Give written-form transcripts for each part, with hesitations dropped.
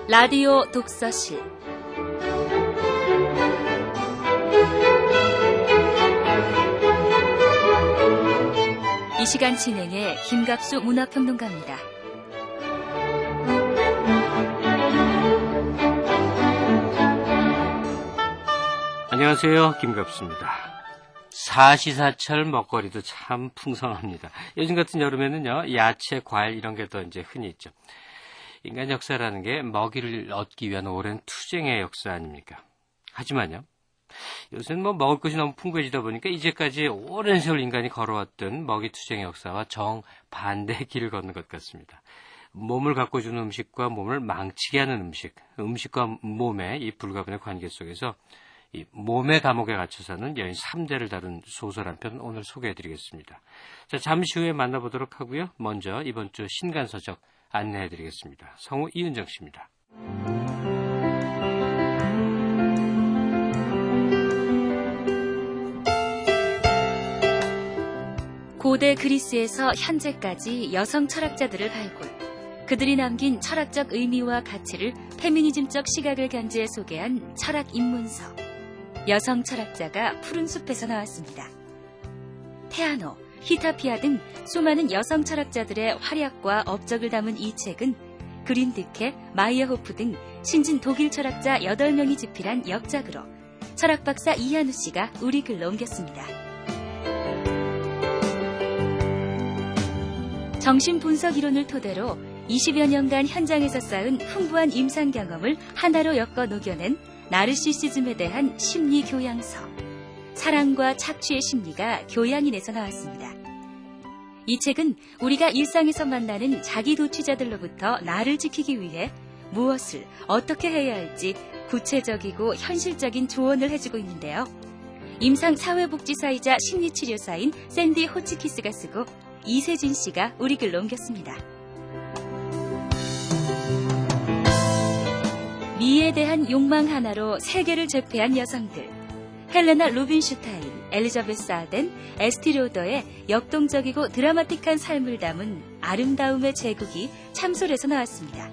라디오 독서실 이 시간 진행의 김갑수 문화평론가입니다. 안녕하세요. 김갑수입니다. 사시사철 먹거리도 참 풍성합니다. 요즘 같은 여름에는요, 야채, 과일 이런 게 더 이제 흔히 있죠. 인간 역사라는 게 먹이를 얻기 위한 오랜 투쟁의 역사 아닙니까? 하지만요, 요새는 먹을 것이 너무 풍부해지다 보니까 이제까지 오랜 세월 인간이 걸어왔던 먹이 투쟁의 역사와 정반대의 길을 걷는 것 같습니다. 몸을 가꿔주는 음식과 몸을 망치게 하는 음식과 몸의 이 불가분의 관계 속에서 이 몸의 감옥에 갇혀 사는 여인 3대를 다룬 소설 한 편 오늘 소개해드리겠습니다. 자, 잠시 후에 만나보도록 하고요. 먼저 이번 주 신간서적 안내해드리겠습니다. 성우 이은정 씨입니다. 고대 그리스에서 현재까지 여성 철학자들을 발굴, 그들이 남긴 철학적 의미와 가치를 페미니즘적 시각을 견지해 소개한 철학 입문서. 여성 철학자가 푸른 숲에서 나왔습니다. 테아노, 히타피아 등 수많은 여성 철학자들의 활약과 업적을 담은 이 책은 그린드케, 마이어호프 등 신진 독일 철학자 8명이 집필한 역작으로 철학박사 이한우 씨가 우리 글로 옮겼습니다. 정신분석 이론을 토대로 20여 년간 현장에서 쌓은 풍부한 임상 경험을 하나로 엮어 녹여낸 나르시시즘에 대한 심리 교양서. 사랑과 착취의 심리가 교양인에서 나왔습니다. 이 책은 우리가 일상에서 만나는 자기 도취자들로부터 나를 지키기 위해 무엇을 어떻게 해야 할지 구체적이고 현실적인 조언을 해주고 있는데요. 임상사회복지사이자 심리치료사인 샌디 호치키스가 쓰고 이세진 씨가 우리 글로 옮겼습니다. 미에 대한 욕망 하나로 세계를 제패한 여성들. 헬레나 루빈슈타인, 엘리자베스 아덴, 에스티 로더의 역동적이고 드라마틱한 삶을 담은 아름다움의 제국이 참솔에서 나왔습니다.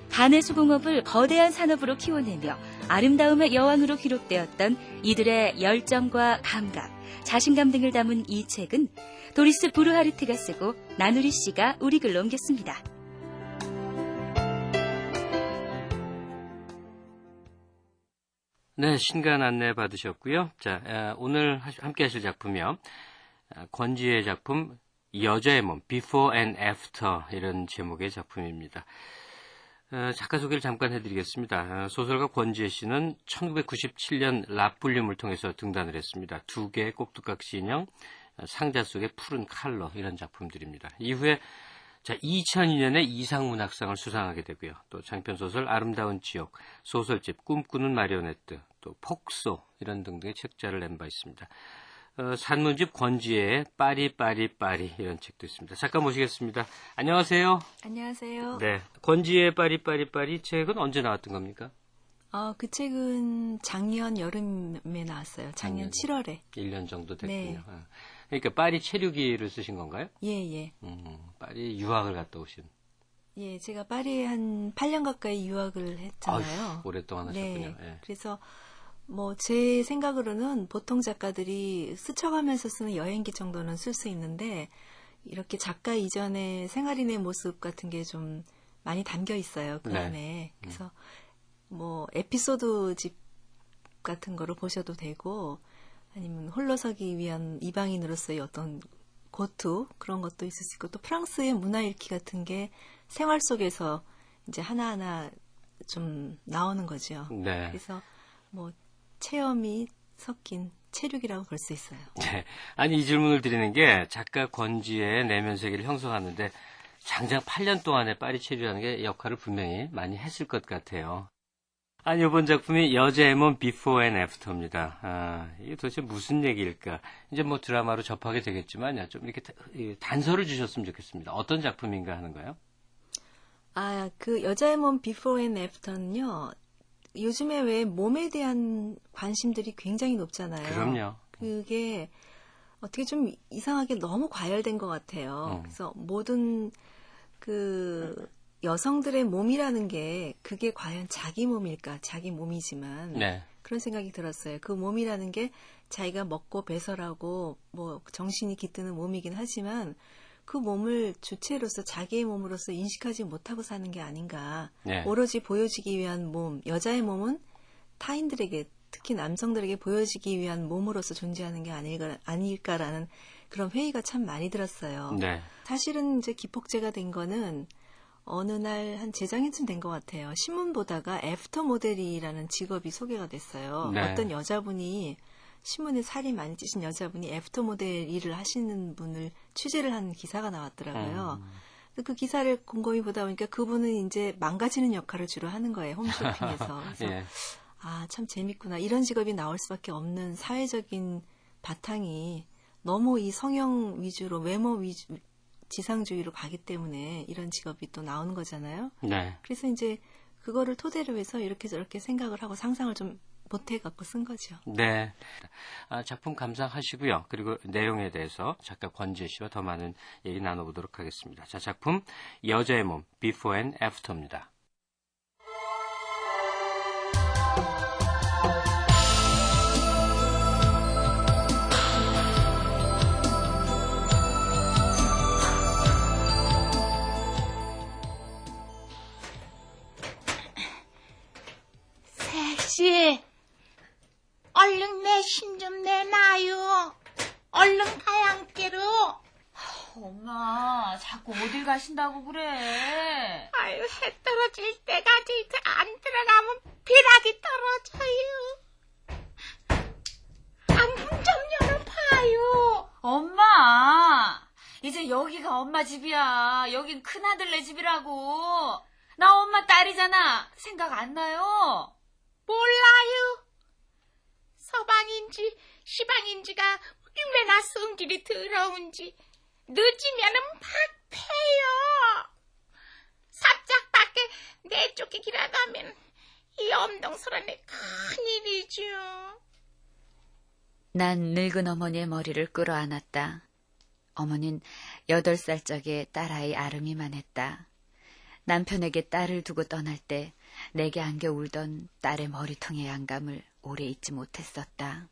한해 수공업을 거대한 산업으로 키워내며 아름다움의 여왕으로 기록되었던 이들의 열정과 감각, 자신감 등을 담은 이 책은 도리스 부르하르트가 쓰고 나누리 씨가 우리 글로 옮겼습니다. 네, 신간 안내 받으셨고요. 자, 오늘 함께 하실 작품이요. 권지혜의 작품 여자의 몸, Before and After 이런 제목의 작품입니다. 작가 소개를 잠깐 해드리겠습니다. 소설가 권지혜 씨는 1997년 라뿔륨을 통해서 등단을 했습니다. 2개의 꼭두각시 인형, 상자 속의 푸른 칼로 이런 작품들입니다. 이후에 2002년에 이상문학상을 수상하게 되고요. 또 장편소설 아름다운 지옥, 소설집 꿈꾸는 마리오네트, 또 폭소 이런 등등의 책자를 낸 바 있습니다. 산문집 권지혜의 빠리빠리빠리 이런 책도 있습니다. 작가 모시겠습니다. 안녕하세요. 안녕하세요. 네, 권지혜의 빠리빠리빠리 책은 언제 나왔던 겁니까? 그 책은 작년 여름에 나왔어요. 작년 7월에. 1년 정도 됐군요. 네. 그러니까 파리 체류기를 쓰신 건가요? 예. 파리 유학을 갔다 오신. 예, 제가 파리에 한 8년 가까이 유학을 했잖아요. 아유, 오랫동안 하셨군요. 네. 예. 그래서 제 생각으로는 보통 작가들이 스쳐가면서 쓰는 여행기 정도는 쓸 수 있는데 이렇게 작가 이전의 생활인의 모습 같은 게 좀 많이 담겨 있어요. 그 안에. 그래서 에피소드집 같은 거를 보셔도 되고 아니면 홀로 서기 위한 이방인으로서의 어떤 고투 그런 것도 있을 수 있고 또 프랑스의 문화 읽기 같은 게 생활 속에서 이제 하나하나 좀 나오는 거죠. 네. 그래서 체험이 섞인 체륙이라고 볼 수 있어요. 네. 아니 이 질문을 드리는 게 작가 권지혜의 내면 세계를 형성하는데 장장 8년 동안의 파리 체류라는 게 역할을 분명히 많이 했을 것 같아요. 아니, 이번 작품이 여자의 몸 Before and After입니다. 이게 도대체 무슨 얘기일까? 이제 드라마로 접하게 되겠지만, 좀 이렇게 단서를 주셨으면 좋겠습니다. 어떤 작품인가 하는 거예요? 그 여자의 몸 Before and After는요, 요즘에 왜 몸에 대한 관심들이 굉장히 높잖아요. 그럼요. 그게 어떻게 좀 이상하게 너무 과열된 것 같아요. 그래서 모든 여성들의 몸이라는 게 그게 과연 자기 몸일까? 자기 몸이지만 네. 그런 생각이 들었어요. 그 몸이라는 게 자기가 먹고 배설하고 뭐 정신이 깃드는 몸이긴 하지만 그 몸을 주체로서 자기의 몸으로서 인식하지 못하고 사는 게 아닌가. 네. 오로지 보여지기 위한 몸, 여자의 몸은 타인들에게 특히 남성들에게 보여지기 위한 몸으로서 존재하는 게 아닐까라는 그런 회의가 참 많이 들었어요. 네. 사실은 이제 기폭제가 된 거는 어느 날 한 재작년쯤 된 것 같아요. 신문 보다가 애프터 모델이라는 직업이 소개가 됐어요. 네. 어떤 여자분이 신문에 살이 많이 찌신 여자분이 애프터 모델 일을 하시는 분을 취재를 한 기사가 나왔더라고요. 그 기사를 곰곰이 보다 보니까 그분은 이제 망가지는 역할을 주로 하는 거예요. 홈쇼핑에서. 그래서 예. 아, 참 재밌구나. 이런 직업이 나올 수밖에 없는 사회적인 바탕이 너무 이 성형 위주로 외모 위주 지상주의로 가기 때문에 이런 직업이 또 나오는 거잖아요. 네. 그래서 이제 그거를 토대로 해서 이렇게 저렇게 생각을 하고 상상을 좀 못해갖고 쓴 거죠. 네. 작품 감상하시고요. 그리고 내용에 대해서 작가 권지혜 씨와 더 많은 얘기 나눠보도록 하겠습니다. 자, 작품 여자의 몸, Before and After입니다. 섹시, 얼른 내 신 좀 내놔요. 얼른 가양께로. 엄마, 자꾸 어딜 가신다고 그래? 아유, 해 떨어질 때까지 안 들어가면 비락이 떨어져요. 안문 좀 열어봐요. 엄마, 이제 여기가 엄마 집이야. 여긴 큰아들네 집이라고. 나 엄마 딸이잖아. 생각 안 나요? 몰라요. 서방인지 시방인지가 얼마나 성질이 더러운지 늦으면은 박패요. 삽작 밖에 내쫓기기라도 하면 이 엄동설한에 큰일이죠. 난 늙은 어머니의 머리를 끌어안았다. 어머닌 8살 적에 딸아이 아름이만 했다. 남편에게 딸을 두고 떠날 때 내게 안겨 울던 딸의 머리통의 양감을 오래 잊지 못했었다.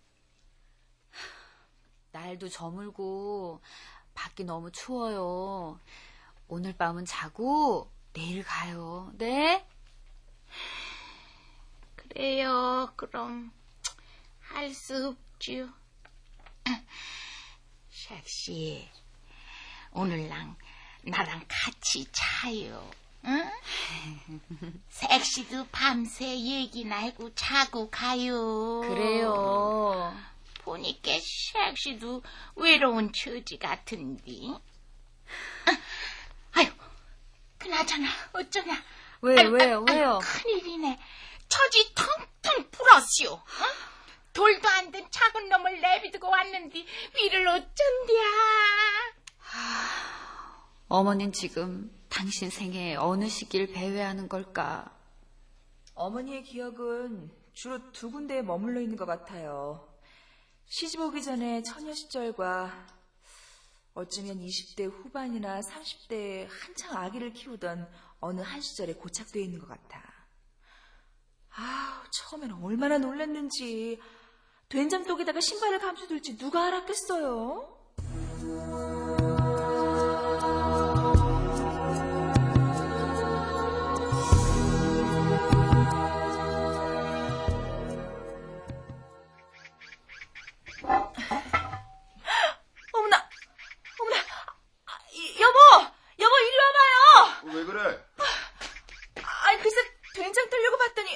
날도 저물고 밖이 너무 추워요. 오늘 밤은 자고 내일 가요. 네? 그래요. 그럼 할 수 없죠. 샥씨, 오늘 나랑 같이 자요. 응? 섹시도 밤새 얘기 나고 자고 가요. 그래요. 보니까 섹시도 외로운 처지 같은데. 아유, 그나저나 어쩌냐. 왜요? 큰일이네. 처지 텅텅 불었슈. 응? 돌도 안 된 작은 놈을 내비두고 왔는데 위를 어쩐디야. 어머닌 지금 당신 생에 어느 시기를 배회하는 걸까? 어머니의 기억은 주로 2군데에 머물러 있는 것 같아요. 시집 오기 전에 처녀 시절과 어쩌면 20대 후반이나 30대에 한창 아기를 키우던 어느 한 시절에 고착되어 있는 것 같아. 처음엔 얼마나 놀랐는지. 된장독에다가 신발을 감춰둘지 누가 알았겠어요? 여보 이리 와봐요. 왜 그래? 글쎄 된장 뜨려고 봤더니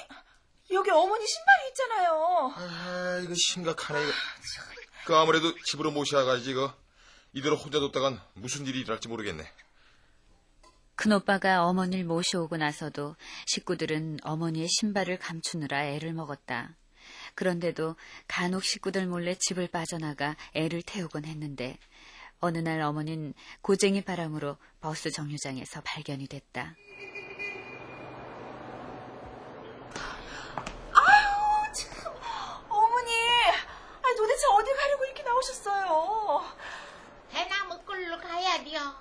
여기 어머니 신발이 있잖아요. 이거 심각하네 이거. 그 아무래도 집으로 모셔가지고 이거 이대로 혼자 뒀다간 무슨 일이 일어날지 모르겠네. 큰오빠가 어머니를 모셔오고 나서도 식구들은 어머니의 신발을 감추느라 애를 먹었다. 그런데도 간혹 식구들 몰래 집을 빠져나가 애를 태우곤 했는데 어느 날 어머니는 고쟁이 바람으로 버스 정류장에서 발견이 됐다. 참, 어머니, 도대체 어디 가려고 이렇게 나오셨어요? 대나무 끌로 가야 돼요.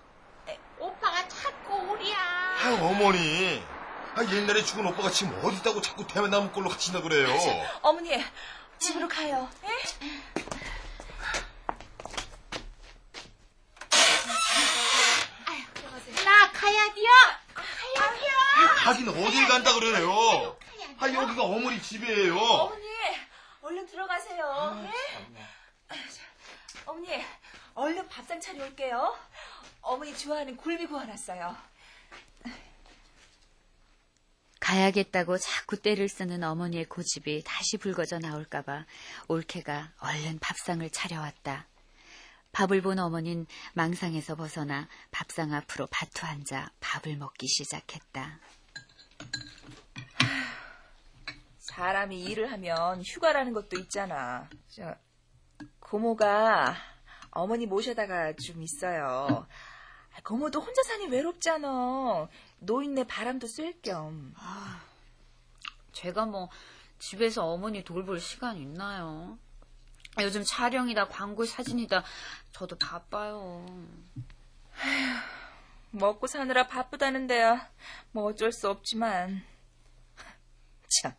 오빠가 찾고 오랴. 어머니. 옛날에 죽은 오빠가 지금 어디 있다고 자꾸 대나무 꼴로 갇힌다 그래요. 어머니, 집으로 가요. 예? 나 가야 돼요. 가야 돼요. 가긴 어딜 간다 그래요. 여기가 어머니 집이에요. 어머니, 얼른 들어가세요. 예? 어머니, 얼른 밥상 차려올게요. 어머니 좋아하는 굴비 구워놨어요. 가야겠다고 자꾸 때를 쓰는 어머니의 고집이 다시 불거져 나올까봐 올케가 얼른 밥상을 차려왔다. 밥을 본 어머니는 망상에서 벗어나 밥상 앞으로 바투 앉아 밥을 먹기 시작했다. 사람이 일을 하면 휴가라는 것도 있잖아. 고모가 어머니 모셔다가 좀 있어요. 고모도 혼자 사니 외롭잖아. 노인네 바람도 쐴 겸. 제가 뭐 집에서 어머니 돌볼 시간 있나요? 요즘 촬영이다 광고 사진이다 저도 바빠요. 먹고 사느라 바쁘다는데야 뭐 어쩔 수 없지만. 참,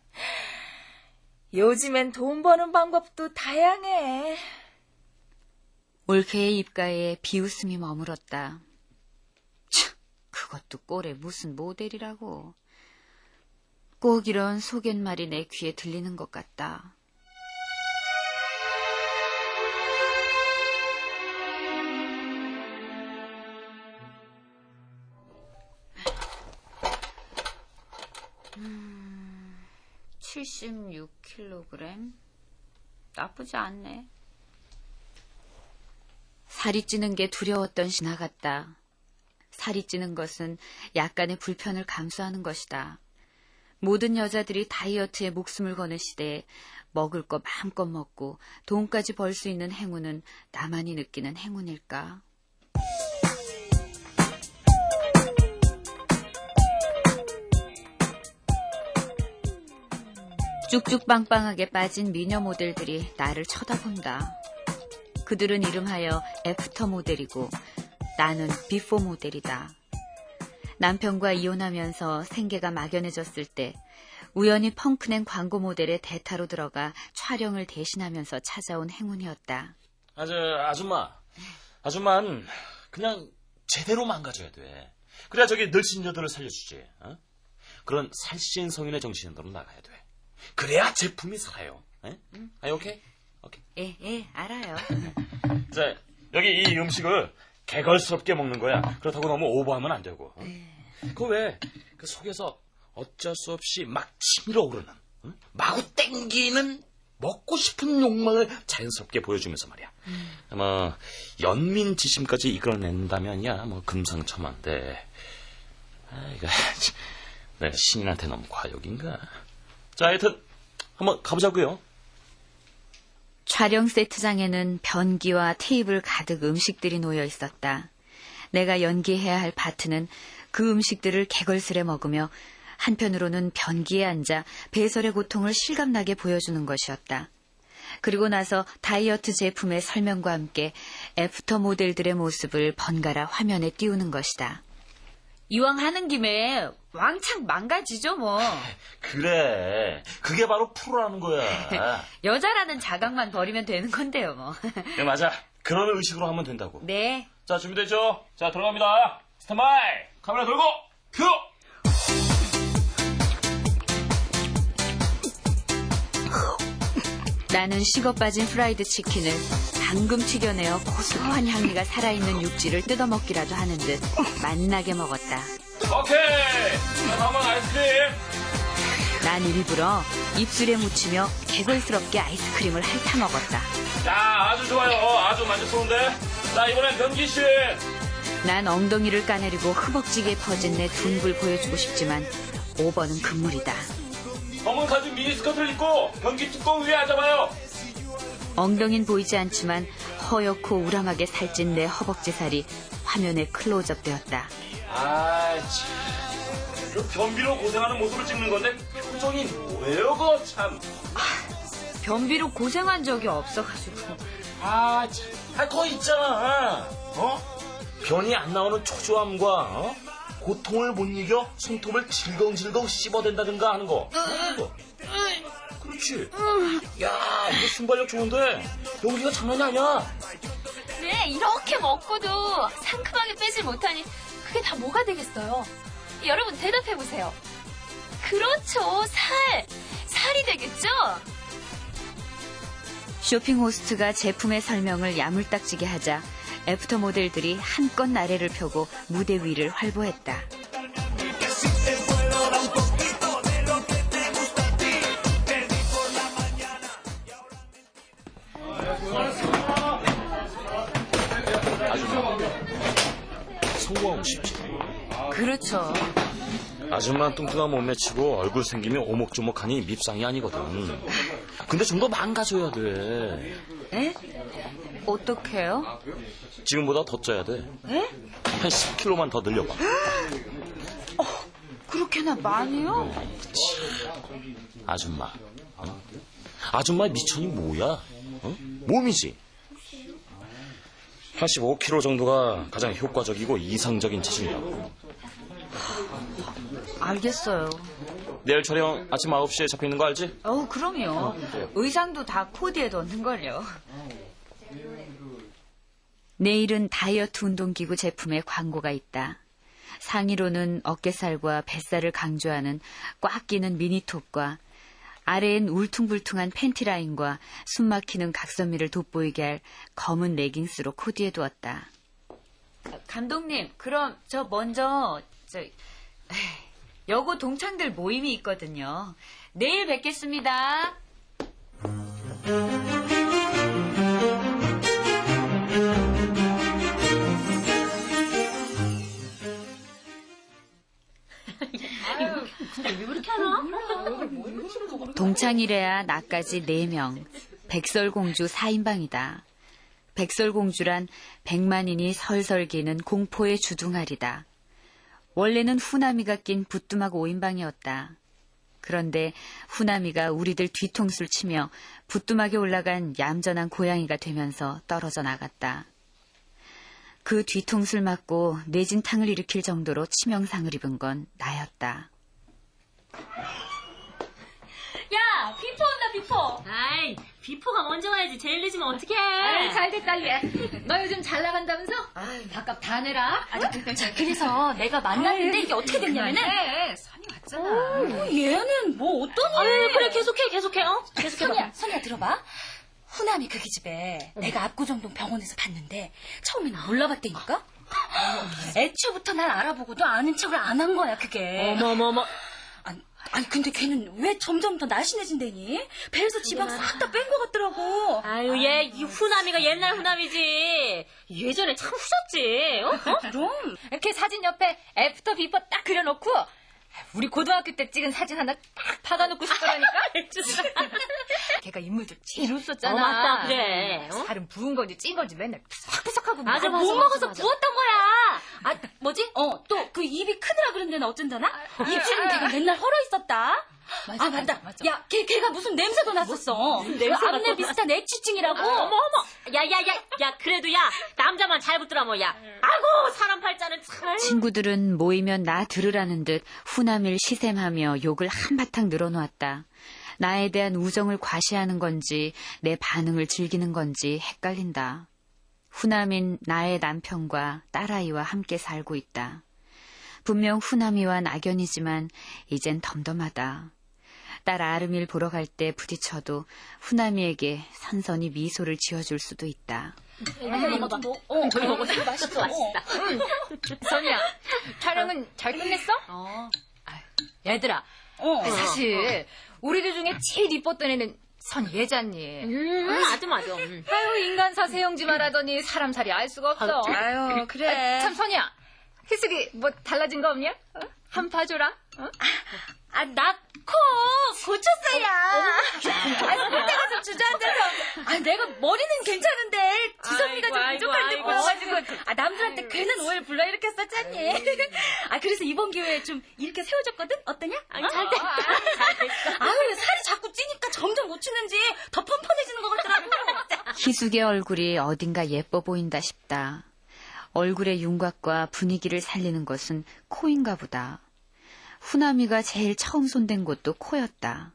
요즘엔 돈 버는 방법도 다양해. 올케의 입가에 비웃음이 머물었다. 참, 그것도 꼴에 무슨 모델이라고. 꼭 이런 소갯말이 내 귀에 들리는 것 같다. 음, 76kg? 나쁘지 않네. 살이 찌는 게 두려웠던 지나갔다. 살이 찌는 것은 약간의 불편을 감수하는 것이다. 모든 여자들이 다이어트에 목숨을 거는 시대에 먹을 거 마음껏 먹고 돈까지 벌 수 있는 행운은 나만이 느끼는 행운일까? 쭉쭉 빵빵하게 빠진 미녀 모델들이 나를 쳐다본다. 그들은 이름하여 애프터 모델이고 나는 비포 모델이다. 남편과 이혼하면서 생계가 막연해졌을 때 우연히 펑크낸 광고 모델의 대타로 들어가 촬영을 대신하면서 찾아온 행운이었다. 아줌마는 그냥 제대로 망가져야 돼. 그래야 저기 늙신 여자들을 살려주지. 어? 그런 살신 성인의 정신으로 나가야 돼. 그래야 제품이 살아요. 오케이? 예, 알아요. 자, 여기 이 음식을 개걸스럽게 먹는 거야. 그렇다고 너무 오버하면 안 되고. 그 왜 그 속에서 어쩔 수 없이 막 치밀어 오르는, 마구 땡기는 먹고 싶은 욕망을 자연스럽게 보여주면서 말이야. 뭐 연민지심까지 이끌어낸다면야 뭐 금상첨화인데. 이거 내가 신인한테 너무 과욕인가? 자, 하여튼 한번 가보자고요. 촬영 세트장에는 변기와 테이블 가득 음식들이 놓여 있었다. 내가 연기해야 할 파트는 그 음식들을 개걸스레 먹으며 한편으로는 변기에 앉아 배설의 고통을 실감나게 보여주는 것이었다. 그리고 나서 다이어트 제품의 설명과 함께 애프터 모델들의 모습을 번갈아 화면에 띄우는 것이다. 이왕 하는 김에 왕창 망가지죠 뭐. 그래, 그게 바로 프로라는 거야. 여자라는 자각만 버리면 되는 건데요 뭐. 네, 맞아. 그런 의식으로 하면 된다고. 네. 자, 준비됐죠? 자, 들어갑니다. 스탠바이! 카메라 돌고 큐! 나는 식어 빠진 프라이드 치킨을 방금 튀겨내어 고소한 향기가 살아있는 육지를 뜯어먹기라도 하는 듯 맛나게 먹었다. 오케이! 자, 다음은 아이스크림. 난 일부러 입술에 묻히며 개걸스럽게 아이스크림을 핥아먹었다. 자, 아주 좋아요. 아주 만족스러운데. 자, 이번엔 변기씨. 난 엉덩이를 까내리고 허벅지게 퍼진 내 둔불 보여주고 싶지만 오버는 금물이다. 검은 가죽 미니스커트를 입고 변기 뚜껑 위에 앉아봐요. 엉덩이는 보이지 않지만 허옇고 우람하게 살찐 내 허벅지 살이 화면에 클로즈업 되었다. 참. 그 변비로 고생하는 모습을 찍는 건데 표정이 뭐예요, 그거 참. 변비로 고생한 적이 없어가지고. 참. 그거 있잖아. 변이 안 나오는 초조함과 고통을 못 이겨 손톱을 질겅질겅 씹어댄다든가 하는 거. 그렇지. 야, 이거 순발력 좋은데 여기가 장난이 아니야. 네, 이렇게 먹고도 상큼하게 빼질 못하니 그게 다 뭐가 되겠어요? 여러분 대답해보세요. 그렇죠, 살이 되겠죠? 쇼핑 호스트가 제품의 설명을 야물딱지게 하자 애프터 모델들이 한껏 나래를 펴고 무대 위를 활보했다. 아줌마, 성공하고 싶지. 그렇죠. 아줌마 뚱뚱한 몸매 치고 얼굴 생기면 오목조목하니 밉상이 아니거든. 근데 좀 더 망가져야 돼. 에? 어떡해요? 지금보다 더 쪄야 돼. 에? 한 10kg만 더 늘려봐. 그렇게나 많이요? 아줌마, 아줌마의 미천이 뭐야? 몸이지. 85kg 정도가 가장 효과적이고 이상적인 체중이라고. 알겠어요. 내일 촬영 아침 9시에 잡혀있는 거 알지? 그럼요. 의상도 다 코디에 넣는걸요. 내일은 다이어트 운동기구 제품의 광고가 있다. 상의로는 어깨살과 뱃살을 강조하는 꽉 끼는 미니톱과 아래엔 울퉁불퉁한 팬티라인과 숨막히는 각선미를 돋보이게 할 검은 레깅스로 코디해두었다. 감독님, 그럼 저 먼저 여고 동창들 모임이 있거든요. 내일 뵙겠습니다. 동창이래야 나까지 4명, 백설공주 4인방이다. 백설공주란 100만인이 설설 기는 공포의 주둥아리다. 원래는 후나미가 낀 부뚜막 5인방이었다. 그런데 후나미가 우리들 뒤통수를 치며 부뚜막에 올라간 얌전한 고양이가 되면서 떨어져 나갔다. 그 뒤통수를 맞고 뇌진탕을 일으킬 정도로 치명상을 입은 건 나였다. 야, 비포 온다, 비포. 아이, 비포가 먼저 와야지. 제일 늦으면 어떡해. 아이, 잘됐다, 얘. 너 요즘 잘 나간다면서? 아이, 밥값 다 내라. 자, 그래서 내가 만났는데 이게 어떻게 됐냐면은. 선이 왔잖아. 얘는 뭐 어떠니? 아유, 그래, 계속해. 계속해봐. 선이야, 들어봐. 후남이 그 기집애 내가 압구정동 병원에서 봤는데 처음에는 몰라봤다니까? 애초부터 날 알아보고도 아는 척을 안 한 거야, 그게. 어머머머. 아니 근데 걔는 왜 점점 더 날씬해진다니? 배에서 지방 싹 다 뺀 것 같더라고. 아유, 얘, 이 후남이가 옛날 후남이지. 예전에 참 후졌지. 그럼. 이렇게 사진 옆에 애프터 비포 딱 그려놓고 우리 고등학교 때 찍은 사진 하나 딱 박아놓고 싶더라니까. 걔가 인물도 제일 웃었잖아. 맞다, 그래. 살은 부은 건지 찐 건지 맨날 푸석푸석하고 맞아, 못 먹어서 부었던 거야. 뭐지? 또 그 입이 크더라 그랬는데 어쩐다나? 입술은 걔가 맨날 헐어 있었다. 맞다. 야, 걔가 무슨 냄새도 났었어. 그 암내 비슷한 액취증이라고. 어머. 야, 그래도 야, 남자만 잘 붙더라, 뭐, 야. 아이고, 사람 팔자는 참. 친구들은 모이면 나 들으라는 듯 후남일 시샘하며 욕을 한바탕 늘어놓았다. 나에 대한 우정을 과시하는 건지 내 반응을 즐기는 건지 헷갈린다. 후남인 나의 남편과 딸아이와 함께 살고 있다. 분명 후남이와 낙연이지만 이젠 덤덤하다. 딸 아름이를 보러 갈 때 부딪혀도 후남이에게 선선히 미소를 지어줄 수도 있다. 저기 먹어도 맛있어. 선이야, 촬영은 잘 끝냈어? 얘들아, 사실 우리들 중에 제일 이뻤던 애는 선예자니. 맞아. 아유, 인간사 세영지 말하더니 사람 살이 알 수가 없어. 아유, 그래. 참, 선이야, 희숙이 뭐 달라진 거 없냐? 한 봐줘라. 나 코 고쳤어, 야. 그때가 좀 주저앉아서. 내가 머리는 괜찮은데 지성미가 좀 부족할 때 보여가지고 남들한테 괜한 오해를 불러일으켰었잖니. 그래서 이번 기회에 좀 이렇게 세워줬거든? 어떠냐? 잘 됐어. 왜 살이 자꾸 찌니까 점점 못 추는지 더 펀펀해지는 것 같더라고. 희숙의 얼굴이 어딘가 예뻐 보인다 싶다. 얼굴의 윤곽과 분위기를 살리는 것은 코인가 보다. 후남이가 제일 처음 손댄 곳도 코였다.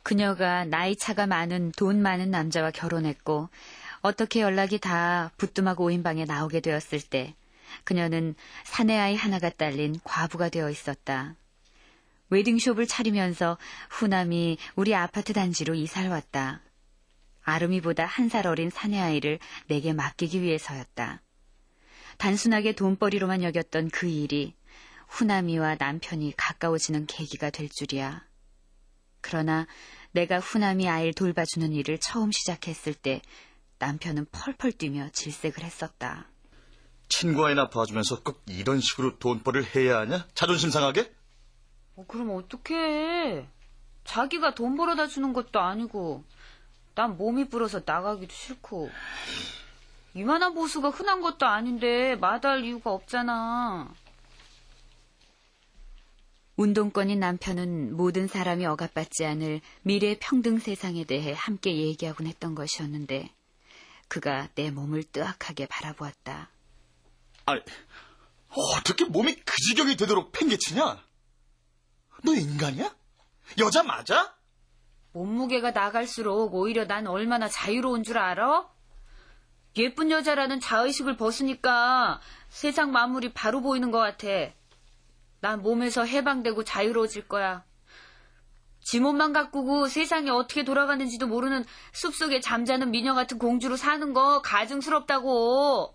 그녀가 나이 차가 많은 돈 많은 남자와 결혼했고 어떻게 연락이 다 부뚜막 5인방에 나오게 되었을 때 그녀는 사내아이 하나가 딸린 과부가 되어 있었다. 웨딩숍을 차리면서 후남이 우리 아파트 단지로 이사를 왔다. 아름이보다 1살 어린 사내아이를 내게 맡기기 위해서였다. 단순하게 돈벌이로만 여겼던 그 일이 후남이와 남편이 가까워지는 계기가 될 줄이야. 그러나 내가 후남이 아이를 돌봐주는 일을 처음 시작했을 때 남편은 펄펄 뛰며 질색을 했었다. 친구 아이나 봐주면서 꼭 이런 식으로 돈벌이를 해야 하냐? 자존심 상하게? 그럼 어떡해. 자기가 돈 벌어다 주는 것도 아니고 난 몸이 불어서 나가기도 싫고 이만한 보수가 흔한 것도 아닌데 마다할 이유가 없잖아. 운동권인 남편은 모든 사람이 억압받지 않을 미래 평등 세상에 대해 함께 얘기하곤 했던 것이었는데 그가 내 몸을 뜨악하게 바라보았다. 아니, 어떻게 몸이 그 지경이 되도록 팽개치냐? 너 인간이야? 여자 맞아? 몸무게가 나갈수록 오히려 난 얼마나 자유로운 줄 알아? 예쁜 여자라는 자의식을 벗으니까 세상 만물이 바로 보이는 것 같아. 난 몸에서 해방되고 자유로워질 거야. 지 몸만 가꾸고 세상이 어떻게 돌아가는지도 모르는 숲속에 잠자는 미녀 같은 공주로 사는 거 가증스럽다고.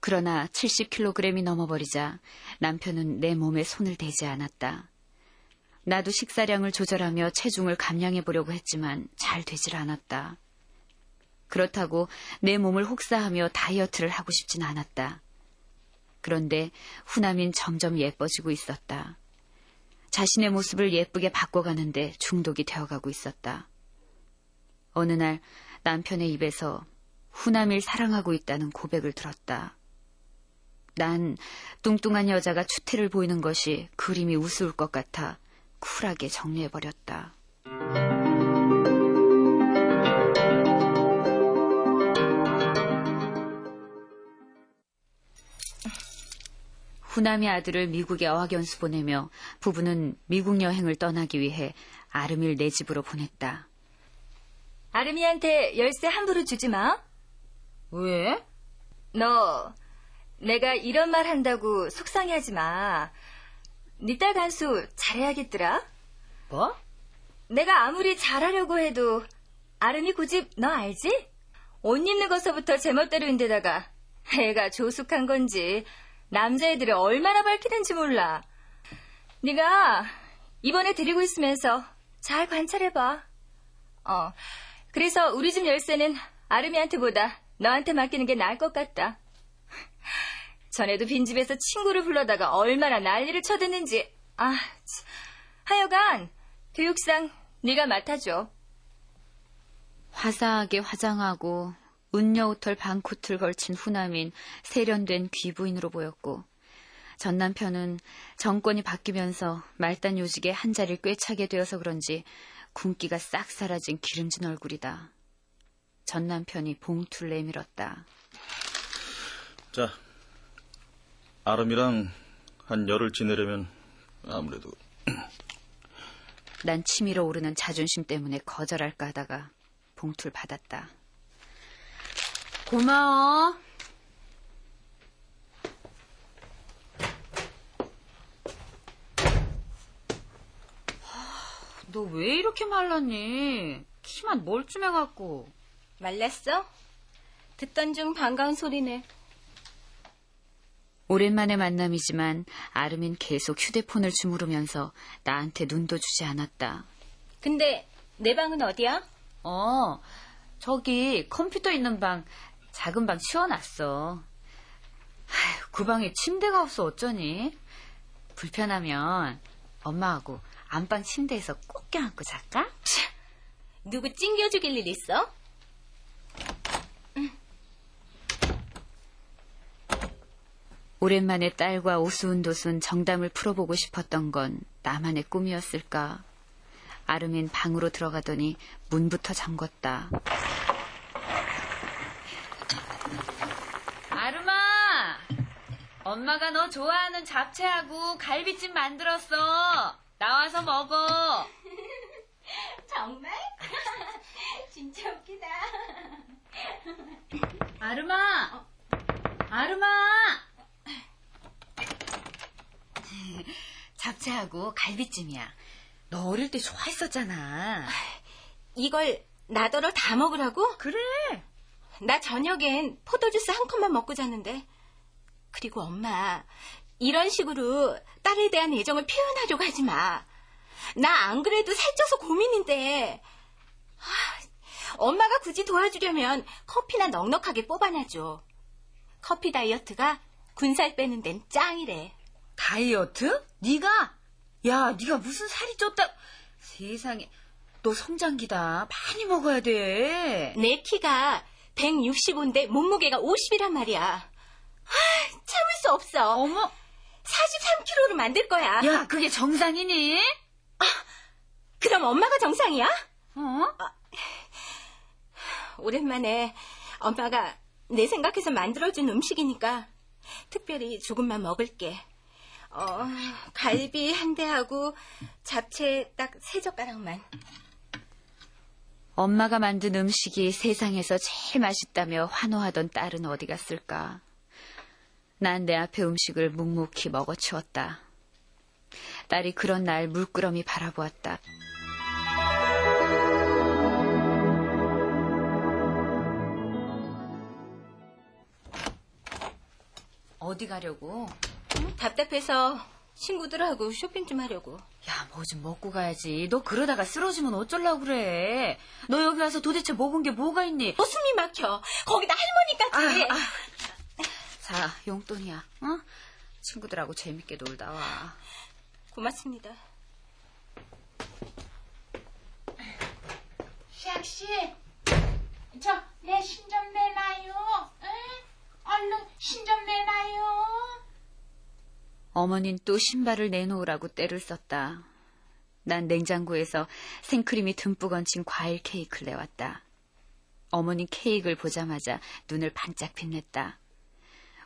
그러나 70kg이 넘어버리자 남편은 내 몸에 손을 대지 않았다. 나도 식사량을 조절하며 체중을 감량해보려고 했지만 잘 되질 않았다. 그렇다고 내 몸을 혹사하며 다이어트를 하고 싶진 않았다. 그런데 후남인 점점 예뻐지고 있었다. 자신의 모습을 예쁘게 바꿔가는데 중독이 되어가고 있었다. 어느 날 남편의 입에서 후남이를 사랑하고 있다는 고백을 들었다. 난 뚱뚱한 여자가 추태를 보이는 것이 그림이 우스울 것 같아 쿨하게 정리해버렸다. 후남이 아들을 미국에 어학연수 보내며 부부는 미국 여행을 떠나기 위해 아름이를 내 집으로 보냈다. 아름이한테 열쇠 함부로 주지 마. 왜? 너 내가 이런 말 한다고 속상해하지 마. 네 딸 간수 잘해야겠더라. 뭐? 내가 아무리 잘하려고 해도 아름이 고집 너 알지? 옷 입는 것서부터 제멋대로인데다가 애가 조숙한 건지 남자애들이 얼마나 밝히는지 몰라. 네가 이번에 데리고 있으면서 잘 관찰해봐. 그래서 우리 집 열쇠는 아름이한테보다 너한테 맡기는 게 나을 것 같다. 전에도 빈집에서 친구를 불러다가 얼마나 난리를 쳐댔는지. 하여간 교육상 네가 맡아줘. 화사하게 화장하고 운여우털 반코트를 걸친 후남인 세련된 귀부인으로 보였고 전 남편은 정권이 바뀌면서 말단 요직에 한 자리를 꿰차게 되어서 그런지 굶기가 싹 사라진 기름진 얼굴이다. 전 남편이 봉투를 내밀었다. 자, 아름이랑 한 열흘 지내려면 아무래도... 난 치밀어 오르는 자존심 때문에 거절할까 하다가 봉투를 받았다. 고마워. 너 왜 이렇게 말랐니? 키만 멀쩡해갖고. 말랐어? 듣던 중 반가운 소리네. 오랜만의 만남이지만 아름인 계속 휴대폰을 주무르면서 나한테 눈도 주지 않았다. 근데 내 방은 어디야? 저기 컴퓨터 있는 방, 작은 방 치워놨어. 그 방에 침대가 없어 어쩌니? 불편하면 엄마하고 안방 침대에서 꼭 껴안고 잘까? 누구 찡겨주길 일 있어? 오랜만에 딸과 오순도순 정담을 풀어보고 싶었던 건 나만의 꿈이었을까? 아름인 방으로 들어가더니 문부터 잠궜다. 엄마가 너 좋아하는 잡채하고 갈비찜 만들었어. 나와서 먹어. 정말? 진짜 웃기다. 아름아. 아름아. 잡채하고 갈비찜이야. 너 어릴 때 좋아했었잖아. 이걸 나더러 다 먹으라고? 그래. 나 저녁엔 포도주스 한 컵만 먹고 잤는데. 그리고 엄마, 이런 식으로 딸에 대한 애정을 표현하려고 하지 마. 나 안 그래도 살쪄서 고민인데. 엄마가 굳이 도와주려면 커피나 넉넉하게 뽑아놔줘. 커피 다이어트가 군살 빼는 데는 짱이래. 다이어트? 네가? 야, 네가 무슨 살이 쪘다. 세상에. 너 성장기다. 많이 먹어야 돼. 내 키가 165인데 몸무게가 50이란 말이야. 참을 수 없어. 어머. 43kg로 만들 거야. 야, 그게 정상이니? 그럼 엄마가 정상이야? 어? 오랜만에 엄마가 내 생각해서 만들어준 음식이니까 특별히 조금만 먹을게. 갈비 한 대하고 잡채 딱 3젓가락만. 엄마가 만든 음식이 세상에서 제일 맛있다며 환호하던 딸은 어디 갔을까? 난 내 앞에 음식을 묵묵히 먹어치웠다. 딸이 그런 날 물끄러미 바라보았다. 어디 가려고? 답답해서 친구들하고 쇼핑 좀 하려고. 야, 뭐 좀 먹고 가야지. 너 그러다가 쓰러지면 어쩌려고 그래. 너 여기 와서 도대체 먹은 게 뭐가 있니? 숨이 막혀. 거기다 할머니까지. 자, 용돈이야. 어? 친구들하고 재밌게 놀다 와. 고맙습니다. 시학씨, 내 신 좀 내놔요. 응? 얼른 신 좀 내놔요. 어머닌 또 신발을 내놓으라고 떼를 썼다. 난 냉장고에서 생크림이 듬뿍 얹힌 과일 케이크를 내왔다. 어머닌 케이크를 보자마자 눈을 반짝 빛냈다.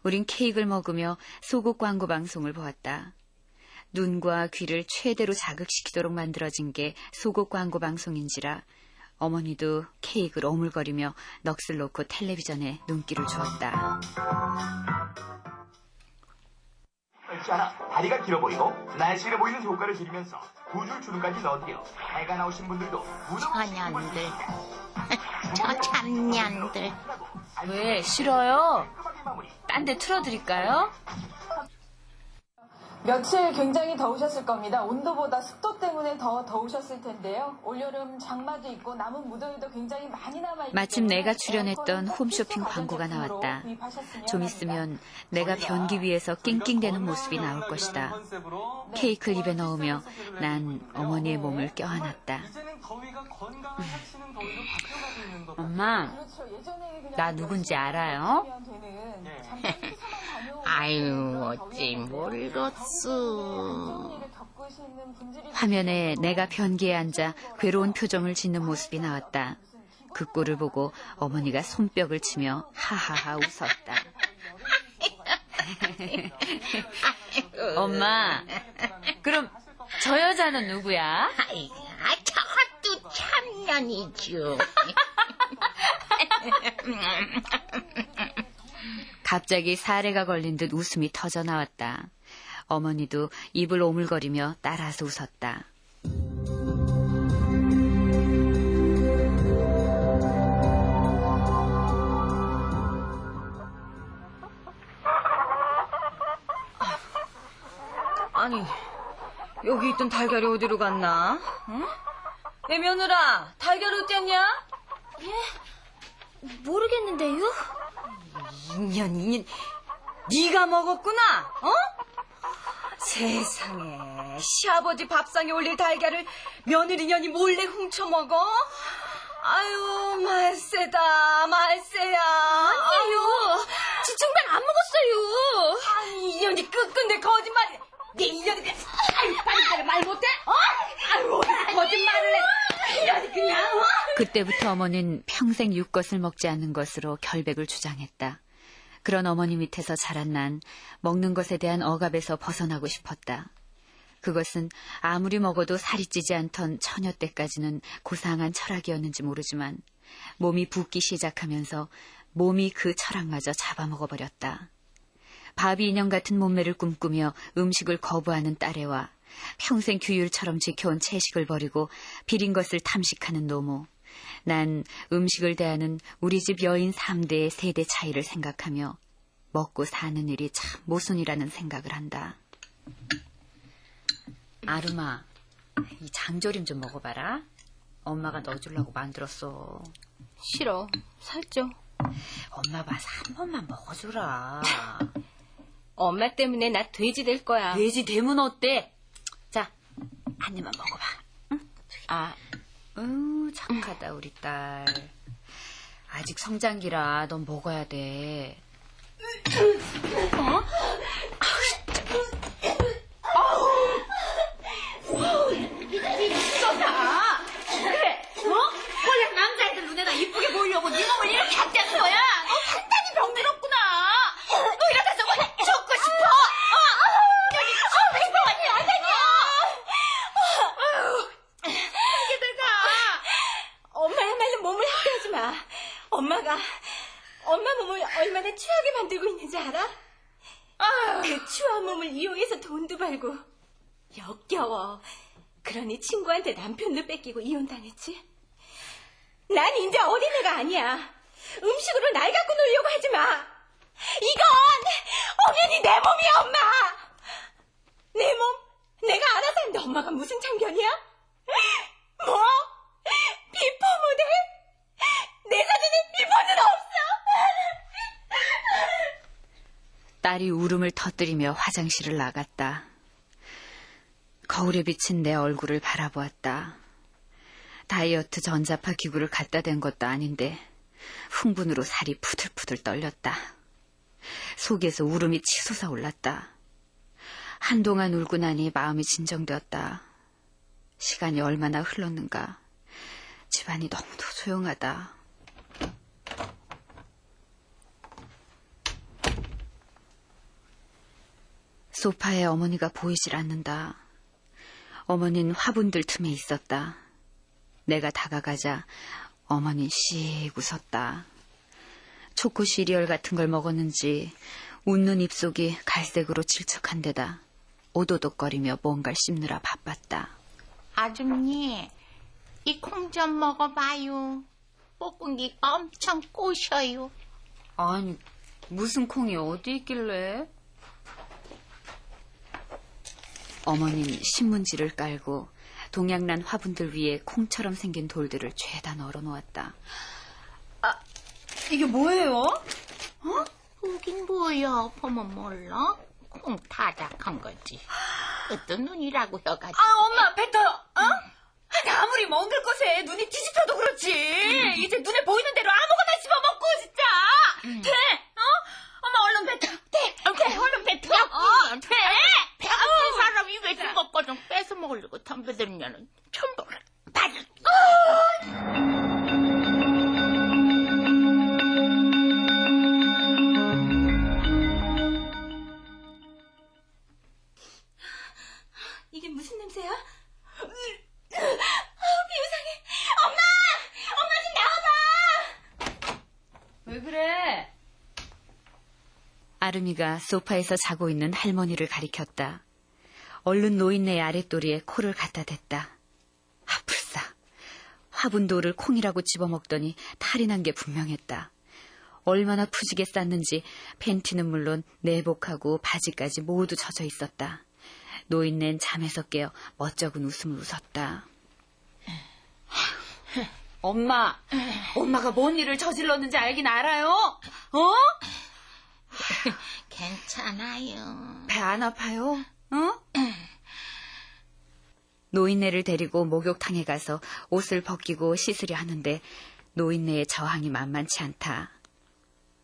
우린 케이크를 먹으며 속옷 광고 방송을 보았다. 눈과 귀를 최대로 자극시키도록 만들어진 게 속옷 광고 방송인지라 어머니도 케이크를 오물거리며 넋을 놓고 텔레비전에 눈길을 주었다. 넓지 않아 다리가 길어 보이고 날씬해 보이는 효과를 줄이면서 2줄 주름까지 넣어드려 해가 나오신 분들도 천년들. 저 참년들. 왜 싫어요? 딴 데 틀어드릴까요? 며칠 굉장히 더우셨을 겁니다. 온도보다 습도 때문에 더 더우셨을 텐데요. 올여름 장마도 있고 남은 무더위도 굉장히 많이 남아있기 마침 때문에 내가 출연했던 홈쇼핑 광고가 나왔다. 좀 있으면 내가 변기 위에서 낑낑대는 모습이 나올 것이다. 케이크를 입에 넣으며 난 어머니의 몸을 껴안았다. 엄마, 나 누군지 알아요? 아유, 어찌 모르겠어. 화면에 내가 변기에 앉아 괴로운 표정을 짓는 모습이 나왔다. 그 꼴을 보고 어머니가 손뼉을 치며 하하하 웃었다. 엄마, 그럼 저 여자는 누구야? 저것도 참년이죠. 갑자기 사례가 걸린 듯 웃음이 터져 나왔다. 어머니도 입을 오물거리며 따라서 웃었다. 아니, 여기 있던 달걀이 어디로 갔나? 응? 야, 며느라, 달걀 어땠냐? 예? 모르겠는데요? 인연, 네가 먹었구나, 어? 세상에, 시아버지 밥상에 올릴 달걀을 며느리년이 몰래 훔쳐먹어? 아유, 말세다, 말세야. 아니에요. 정말 안 먹었어요. 아니, 인연이 끝끝내 거짓말이야. 내 인연이, 아유, 빨리 말 못해? 어? 아유, 거짓말을 해. 인연이 그냥, 어? 그때부터 어머니는 평생 육것을 먹지 않는 것으로 결백을 주장했다. 그런 어머니 밑에서 자란 난 먹는 것에 대한 억압에서 벗어나고 싶었다. 그것은 아무리 먹어도 살이 찌지 않던 처녀 때까지는 고상한 철학이었는지 모르지만 몸이 붓기 시작하면서 몸이 그 철학마저 잡아먹어버렸다. 바비 인형 같은 몸매를 꿈꾸며 음식을 거부하는 딸애와 평생 규율처럼 지켜온 채식을 버리고 비린 것을 탐식하는 노모. 난 음식을 대하는 우리 집 여인 3대의 세대 차이를 생각하며 먹고 사는 일이 참 모순이라는 생각을 한다. 아름아, 이 장조림 좀 먹어봐라. 엄마가 넣어주려고 만들었어. 싫어. 살쪄. 엄마 봐서 한 번만 먹어주라. 엄마 때문에 나 돼지 될 거야. 돼지 되면 어때? 자, 한 입만 먹어봐. 응? 착하다 우리 딸. 아직 성장기라 넌 먹어야 돼. 미쳤다. 그래, 원래 남자애들 눈에나 이쁘게 보이려고 네 몸을 이렇게 학대한 거야. 너 단단히 병들었구나. 너 이러다 저거 죽고 싶어. 백성원이 안 되냐. 이게 엄마야말로 몸을 학대하지 마. 엄마가 엄마 몸을 얼마나 추하게 만들고 있는지 알아? 그 추한 몸을 이용해서 돈도 벌고 역겨워. 그러니 친구한테 남편도 뺏기고 이혼당했지? 난 이제 어린애가 아니야. 음식으로 날 갖고 놀려고 하지 마. 이건 엄연히 내 몸이야, 엄마. 내 몸 내가 알아서 하는데 엄마가 무슨 참견이야? 뭐? 비포 모델? 내 사진에 비포는 없어. 딸이 울음을 터뜨리며 화장실을 나갔다. 거울에 비친 내 얼굴을 바라보았다. 다이어트 전자파 기구를 갖다 댄 것도 아닌데 흥분으로 살이 푸들푸들 떨렸다. 속에서 울음이 치솟아 올랐다. 한동안 울고 나니 마음이 진정되었다. 시간이 얼마나 흘렀는가. 집안이 너무도 조용하다. 소파에 어머니가 보이질 않는다. 어머니는 화분들 틈에 있었다. 내가 다가가자 어머니는 씩 웃었다. 초코 시리얼 같은 걸 먹었는지 웃는 입속이 갈색으로 질척한 데다 오도독거리며 뭔가를 씹느라 바빴다. 아줌니, 이 콩 좀 먹어봐요. 볶은 게 엄청 꼬셔요. 아니, 무슨 콩이 어디 있길래? 어머니는 신문지를 깔고 동양란 화분들 위에 콩처럼 생긴 돌들을 죄다 널어놓았다. 이게 뭐예요? 여긴 뭐야? 보면 몰라? 콩 타작한 거지. 어떤 눈이라고 해가지고. 엄마, 뱉어요. 나 아무리 먹을 것에 눈이 뒤집혀도 그렇지. 이제 눈에 보이는 대로 아무거나 씹어먹고 진짜. 돼? 엄마 얼른 뱉어. 돼, 얼른 뱉어. 돼. 배 아픈 사람이 왜 죽을 거 좀 뺏어 먹으려고 덤벼들면은 천벌을 받을. 이게 무슨 냄새야? 비우상해. 엄마 좀 나와봐. 왜 그래? 아름이가 소파에서 자고 있는 할머니를 가리켰다. 얼른 노인네 아랫도리에 코를 갖다 댔다. 아플싸. 화분돌을 콩이라고 집어먹더니 탈이 난 게 분명했다. 얼마나 푸지게 쌌는지 팬티는 물론 내복하고 바지까지 모두 젖어 있었다. 노인넨 잠에서 깨어 멋쩍은 웃음을 웃었다. 엄마가 뭔 일을 저질렀는지 알긴 알아요? 괜찮아요. 배 안 아파요? 노인네를 데리고 목욕탕에 가서 옷을 벗기고 씻으려 하는데 노인네의 저항이 만만치 않다.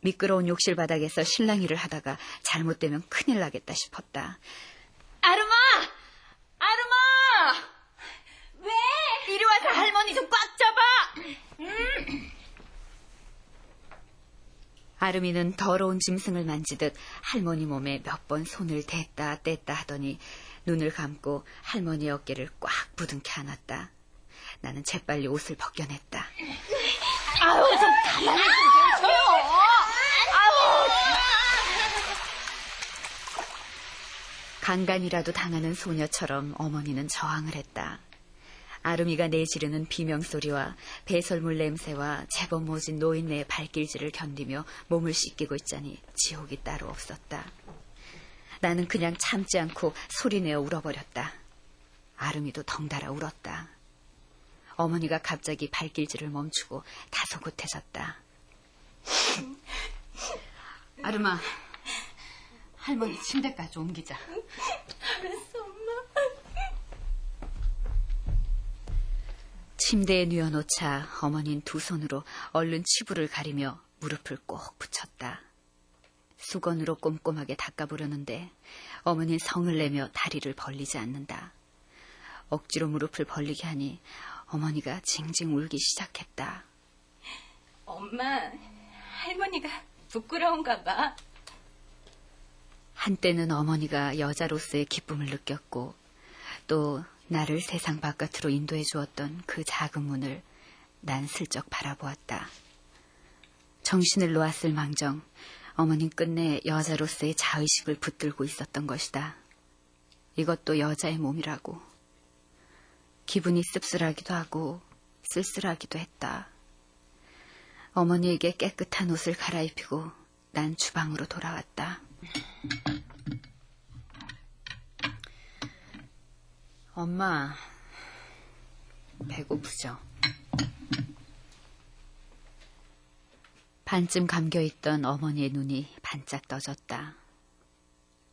미끄러운 욕실 바닥에서 실랑이를 하다가 잘못되면 큰일 나겠다 싶었다. 아름아! 왜? 이리 와서 할머니 좀 꽉 잡아. 아름이는 더러운 짐승을 만지듯 할머니 몸에 몇 번 손을 댔다 뗐다 하더니 눈을 감고 할머니 어깨를 꽉 부둥켜 안았다. 나는 재빨리 옷을 벗겨냈다. 아유, 좀 가만히 좀 계세요. 아유. 강간이라도 당하는 소녀처럼 어머니는 저항을 했다. 아름이가 내지르는 비명소리와 배설물 냄새와 제법 모진 노인네의 발길질을 견디며 몸을 씻기고 있자니 지옥이 따로 없었다. 나는 그냥 참지 않고 소리내어 울어버렸다. 아름이도 덩달아 울었다. 어머니가 갑자기 발길질을 멈추고 다소곳해졌다. 아름아, 할머니 침대까지 옮기자. 알았어, 엄마. 침대에 뉘어놓자 어머니는 두 손으로 얼른 치부를 가리며 무릎을 꼭 붙였다. 수건으로 꼼꼼하게 닦아보려는데 어머니는 성을 내며 다리를 벌리지 않는다. 억지로 무릎을 벌리게 하니 어머니가 징징 울기 시작했다. 엄마, 할머니가 부끄러운가 봐. 한때는 어머니가 여자로서의 기쁨을 느꼈고 또 나를 세상 바깥으로 인도해 주었던 그 작은 문을 난 슬쩍 바라보았다. 정신을 놓았을 망정 어머니는 끝내 여자로서의 자의식을 붙들고 있었던 것이다. 이것도 여자의 몸이라고. 기분이 씁쓸하기도 하고 쓸쓸하기도 했다. 어머니에게 깨끗한 옷을 갈아입히고 난 주방으로 돌아왔다. 엄마, 배고프죠? 반쯤 감겨있던 어머니의 눈이 반짝 떠졌다.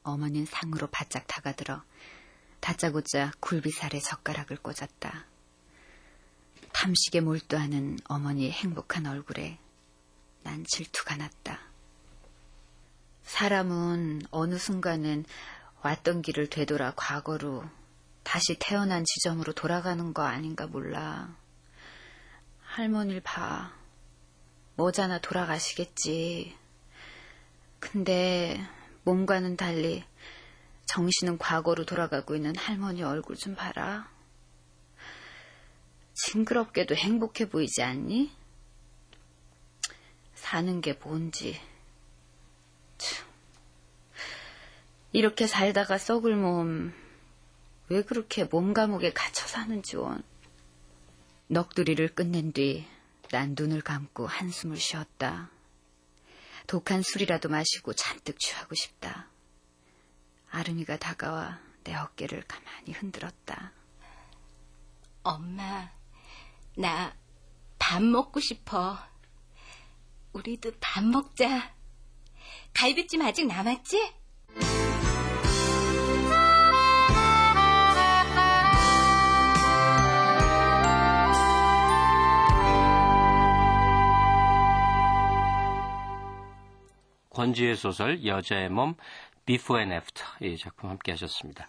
어머니는 상으로 바짝 다가들어 다짜고짜 굴비살에 젓가락을 꽂았다. 탐식에 몰두하는 어머니의 행복한 얼굴에 난 질투가 났다. 사람은 어느 순간은 왔던 길을 되돌아 과거로 다시 태어난 지점으로 돌아가는 거 아닌가 몰라. 할머니를 봐. 머지않아 돌아가시겠지. 근데 몸과는 달리 정신은 과거로 돌아가고 있는 할머니 얼굴 좀 봐라. 징그럽게도 행복해 보이지 않니? 사는 게 뭔지. 참. 이렇게 살다가 썩을 몸 왜 그렇게 몸 감옥에 갇혀 사는지 원. 넋두리를 끝낸 뒤 난 눈을 감고 한숨을 쉬었다. 독한 술이라도 마시고 잔뜩 취하고 싶다. 아름이가 다가와 내 어깨를 가만히 흔들었다. 엄마, 나 밥 먹고 싶어. 우리도 밥 먹자. 갈비찜 아직 남았지? 권지의 소설 여자의 몸 Before and After 이 작품 함께 하셨습니다.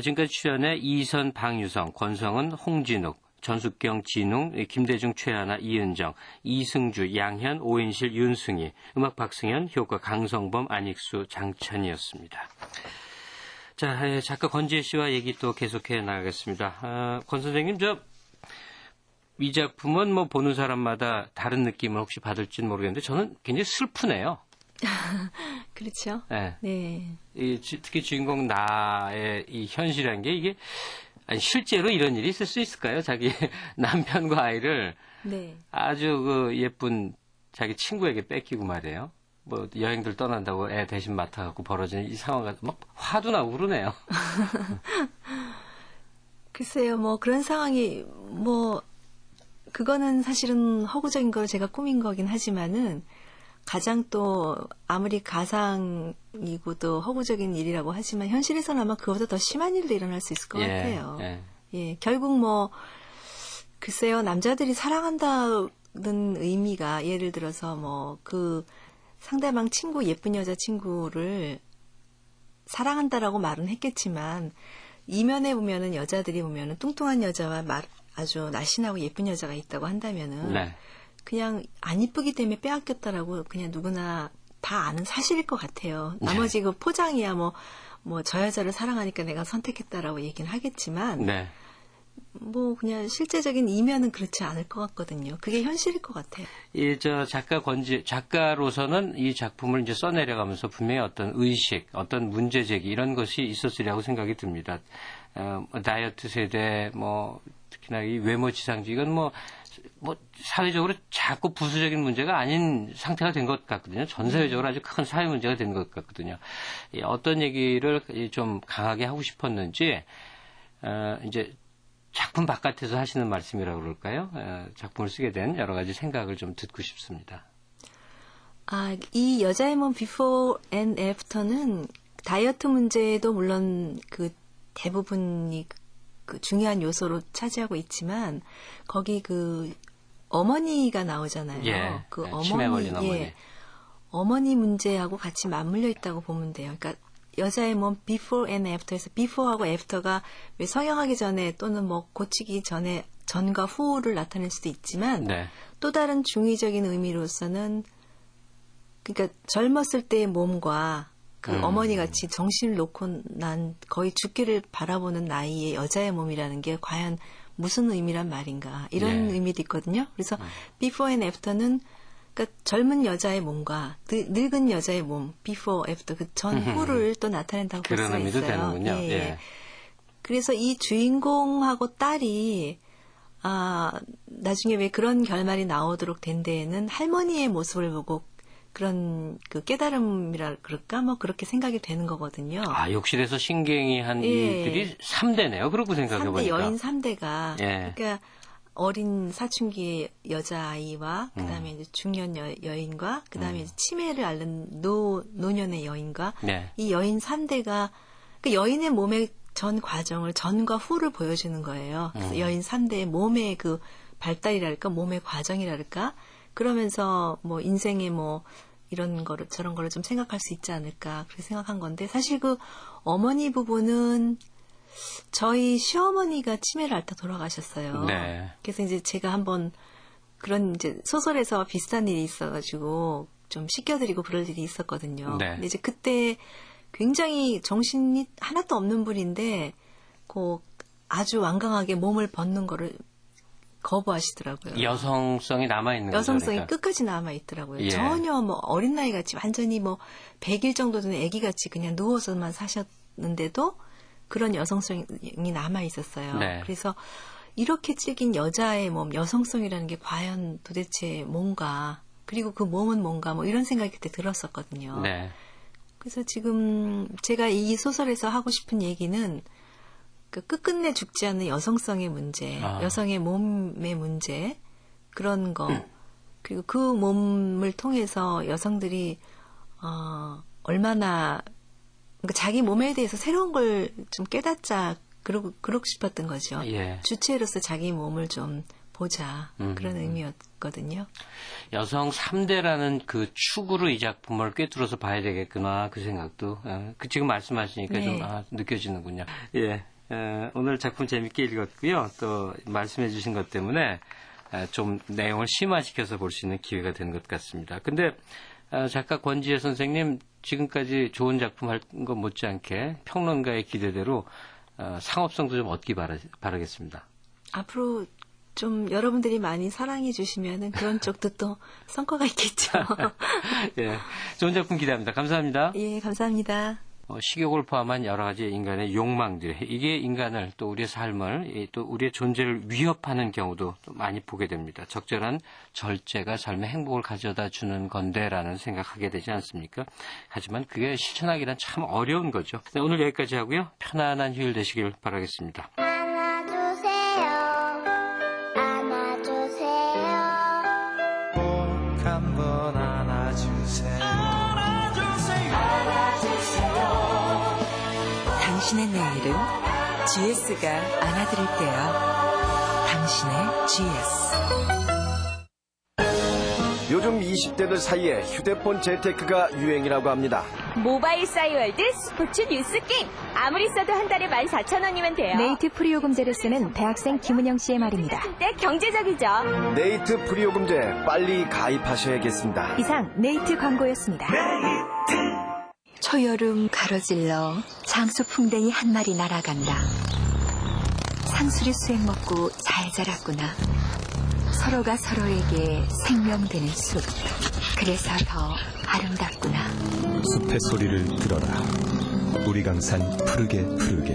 지금까지 출연해 이선, 방유성, 권성은, 홍진욱, 전숙경, 진웅, 김대중, 최하나, 이은정, 이승주, 양현, 오인실, 윤승희, 음악 박승현, 효과 강성범, 안익수, 장천이었습니다. 자, 작가 권지혜 씨와 얘기 또 계속해 나가겠습니다. 권 선생님, 이 작품은 뭐 보는 사람마다 다른 느낌을 혹시 받을지는 모르겠는데 저는 굉장히 슬프네요. 그렇죠. 네. 네. 특히 주인공 나의 이 현실이라는 게 이게 아니 실제로 이런 일이 있을 수 있을까요? 자기 남편과 아이를 네. 아주 그 예쁜 자기 친구에게 뺏기고 말이에요. 뭐 여행들 떠난다고 애 대신 맡아갖고 벌어지는 이 상황가 막 화도 나고 그러네요. 글쎄요, 뭐 그런 상황이 뭐 그거는 사실은 허구적인 걸 제가 꾸민 거긴 하지만은. 가장 또 아무리 가상이고도 허구적인 일이라고 하지만 현실에서는 아마 그보다 더 심한 일도 일어날 수 있을 것 같아요. 예, 결국 뭐 글쎄요, 남자들이 사랑한다는 의미가 예를 들어서 뭐 그 상대방 친구, 예쁜 여자 친구를 사랑한다라고 말은 했겠지만 이면에 보면은 여자들이 보면은 뚱뚱한 여자와 아주 날씬하고 예쁜 여자가 있다고 한다면은. 네. 그냥 안 이쁘기 때문에 빼앗겼다라고 그냥 누구나 다 아는 사실일 것 같아요. 나머지 그 포장이야 뭐 저 여자를 사랑하니까 내가 선택했다라고 얘기는 하겠지만 네. 뭐 그냥 실제적인 이면은 그렇지 않을 것 같거든요. 그게 현실일 것 같아요. 작가로서는 이 작품을 이제 써내려가면서 분명히 어떤 의식, 어떤 문제 제기 이런 것이 있었으리라고 생각이 듭니다. 다이어트 세대, 특히나 이 외모 지상주 이건 뭐 사회적으로 자꾸 부수적인 문제가 아닌 상태가 된 것 같거든요. 전 사회적으로 아주 큰 사회 문제가 된 것 같거든요. 어떤 얘기를 좀 강하게 하고 싶었는지 이제 작품 바깥에서 하시는 말씀이라고 그럴까요? 작품을 쓰게 된 여러 가지 생각을 좀 듣고 싶습니다. 이 여자의 몸 비포 앤 애프터는 다이어트 문제도 물론 그 대부분이 그 중요한 요소로 차지하고 있지만 거기 그 어머니가 나오잖아요. 예, 그 치매 걸린 어머니. 어머니 문제하고 같이 맞물려 있다고 보면 돼요. 그러니까 여자의 몸 before and after에서 before하고 after가 왜 성형하기 전에 또는 뭐 고치기 전에 전과 후를 나타낼 수도 있지만 네. 또 다른 중의적인 의미로서는 그러니까 젊었을 때의 몸과 그 어머니 같이 정신을 놓고 난 거의 죽기를 바라보는 나이의 여자의 몸이라는 게 과연 무슨 의미란 말인가 이런 의미도 있거든요. 그래서 before and after는 그러니까 젊은 여자의 몸과 늙은 여자의 몸 before, after 그 전후를 또 나타낸다고 볼 수가 있어요. 그런 의미도 되는군요. 예. 그래서 이 주인공하고 딸이 나중에 왜 그런 결말이 나오도록 된 데에는 할머니의 모습을 보고 그런 그 깨달음이라 그럴까 그렇게 생각이 되는 거거든요. 욕실에서 신경이 한 이들이 3대네요. 그렇게 생각해 보니까. 3대 여인 3대가 예. 그러니까 어린 사춘기의 여자아이와 그다음에 이제 중년 여인과 그다음에 이제 치매를 앓는 노년의 여인과 이 여인 3대가 그 여인의 몸의 전 과정을 전과 후를 보여주는 거예요. 그래서 여인 3대의 몸의 그 발달이랄까 몸의 과정이랄까 그러면서 뭐 인생의 뭐 이런 거를 저런 거를 좀 생각할 수 있지 않을까 그렇게 생각한 건데 사실 그 어머니 부분은 저희 시어머니가 치매를 앓다 돌아가셨어요. 네. 그래서 이제 제가 한번 그런 이제 소설에서 비슷한 일이 있어가지고 좀 씻겨드리고 그럴 일이 있었거든요. 네. 근데 이제 그때 굉장히 정신이 하나도 없는 분인데 그 아주 완강하게 몸을 벗는 거를 거부하시더라고요. 여성성이 남아있는 거죠. 여성성이 그러니까. 끝까지 남아있더라고요. 예. 전혀 뭐 어린 나이 같이 완전히 뭐 100일 정도 된 아기 같이 그냥 누워서만 사셨는데도 그런 여성성이 남아있었어요. 네. 그래서 이렇게 찍인 여자의 몸, 여성성이라는 게 과연 도대체 뭔가 그리고 그 몸은 뭔가 뭐 이런 생각이 그때 들었었거든요. 네. 그래서 지금 제가 이 소설에서 하고 싶은 얘기는 그 끝끝내 죽지 않는 여성성의 문제, 여성의 몸의 문제 그런 거 그리고 그 몸을 통해서 여성들이 얼마나 그러니까 자기 몸에 대해서 새로운 걸 좀 깨닫자 그러고 싶었던 거죠. 예. 주체로서 자기 몸을 좀 보자 그런 의미였거든요. 여성 3대라는 그 축으로 이 작품을 꿰뚫어서 봐야 되겠구나 그 생각도 지금 말씀하시니까 네. 좀 느껴지는군요. 예. 오늘 작품 재밌게 읽었고요. 또 말씀해 주신 것 때문에 좀 내용을 심화시켜서 볼 수 있는 기회가 된 것 같습니다. 근데 작가 권지혜 선생님 지금까지 좋은 작품 할 것 못지않게 평론가의 기대대로 상업성도 좀 얻기 바라겠습니다. 앞으로 좀 여러분들이 많이 사랑해 주시면은 그런 쪽도 또 성과가 있겠죠. 예, 좋은 작품 기대합니다. 감사합니다. 예, 감사합니다. 식욕을 포함한 여러 가지 인간의 욕망들, 이게 인간을 또 우리의 삶을 또 우리의 존재를 위협하는 경우도 또 많이 보게 됩니다. 적절한 절제가 삶의 행복을 가져다 주는 건데라는 생각하게 되지 않습니까? 하지만 그게 실천하기란 참 어려운 거죠. 네, 오늘 여기까지 하고요. 편안한 휴일 되시길 바라겠습니다. 한번 안아주세요. 당신의 내일은 GS가 안아드릴게요. 당신의 GS. 요즘 20대들 사이에 휴대폰 재테크가 유행이라고 합니다. 모바일 싸이월드 스포츠 뉴스 게임. 아무리 써도 한 달에 14,000원이면 돼요. 네이트 프리요금제를 쓰는 대학생 김은영 씨의 말입니다. 근데 경제적이죠. 네이트 프리요금제 빨리 가입하셔야겠습니다. 이상 네이트 광고였습니다. 초여름 가로질러 장수풍뎅이 한 마리 날아간다. 상수리 수액 먹고 잘 자랐구나. 서로가 서로에게 생명되는 숲. 그래서 더 아름답구나. 숲의 소리를 들어라. 우리 강산 푸르게 푸르게.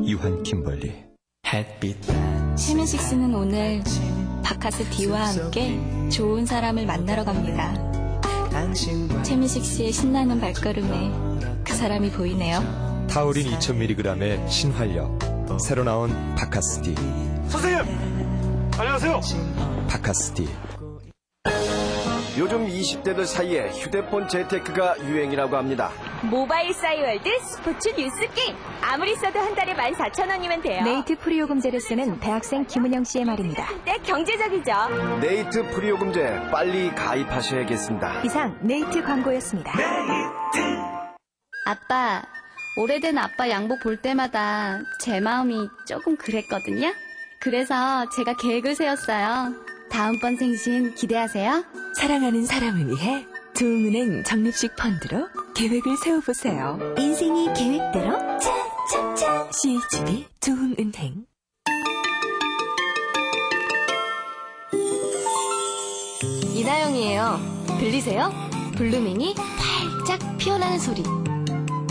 유한 김벌리. 햇빛. 최민식씨는 오늘 바카스D와 함께 좋은 사람을 만나러 갑니다. 최민식씨의 신나는 발걸음에 그 사람이 보이네요. 타우린 2000mg의 신활력. 새로 나온 바카스D. 선생님! 안녕하세요! 바카스D. 요즘 20대들 사이에 휴대폰 재테크가 유행이라고 합니다. 모바일 싸이월드 스포츠 뉴스 게임. 아무리 써도 한 달에 14,000원이면 돼요. 네이트 프리요금제를 쓰는 대학생 김은영 씨의 말입니다. 근데 경제적이죠. 네이트 프리요금제 빨리 가입하셔야겠습니다. 이상 네이트 광고였습니다. 아빠, 오래된 아빠 양복 볼 때마다 제 마음이 조금 그랬거든요. 그래서 제가 계획을 세웠어요. 다음번 생신 기대하세요. 사랑하는 사람을 위해 조흥은행 적립식 펀드로 계획을 세워보세요. 인생이 계획대로 차차차. CHB 조흥은행. 이나영이에요. 들리세요? 블루밍이 활짝 피어나는 소리.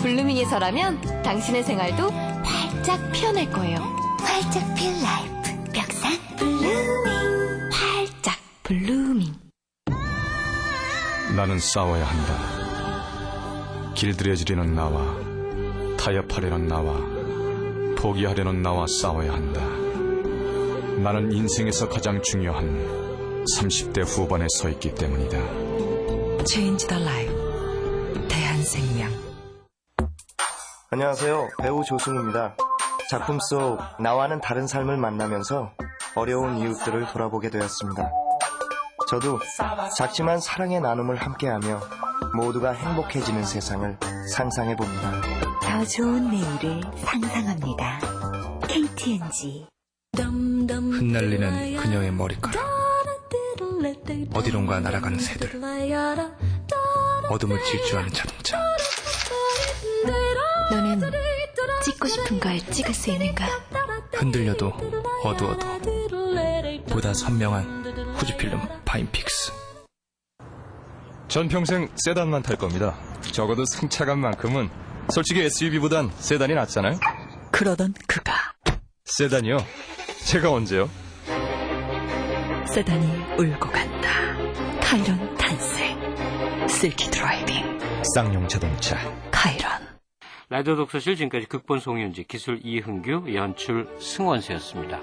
블루밍에서라면 당신의 생활도 활짝 피어날 거예요. 활짝 필 라이프 벽산 블루밍. 활짝 블루밍. 나는 싸워야 한다. 길들여지려는 나와, 타협하려는 나와, 포기하려는 나와 싸워야 한다. 나는 인생에서 가장 중요한 30대 후반에 서 있기 때문이다. Change the life. 대한생명. 안녕하세요. 배우 조승우입니다. 작품 속 나와는 다른 삶을 만나면서 어려운 이웃들을 돌아보게 되었습니다. 저도 작지만 사랑의 나눔을 함께하며 모두가 행복해지는 세상을 상상해봅니다. 더 좋은 내일을 상상합니다. KTNG. 흩날리는 그녀의 머리카락, 어디론가 날아가는 새들, 어둠을 질주하는 자동차. 너는 찍고 싶은 걸 찍을 수 있는가? 흔들려도 어두워도 보다 선명한 후지필름 파인픽스. 전 평생 세단만 탈 겁니다. 적어도 승차감만큼은. 솔직히 SUV보단 세단이 낫잖아요. 그러던 그가. 세단이요? 제가 언제요? 세단이 울고 간다. 카이런 탄생. 실키 드라이빙. 쌍용 자동차. 카이런. 라디오 독서실 지금까지 극본 송윤지, 기술 이흥규, 연출 승원세였습니다.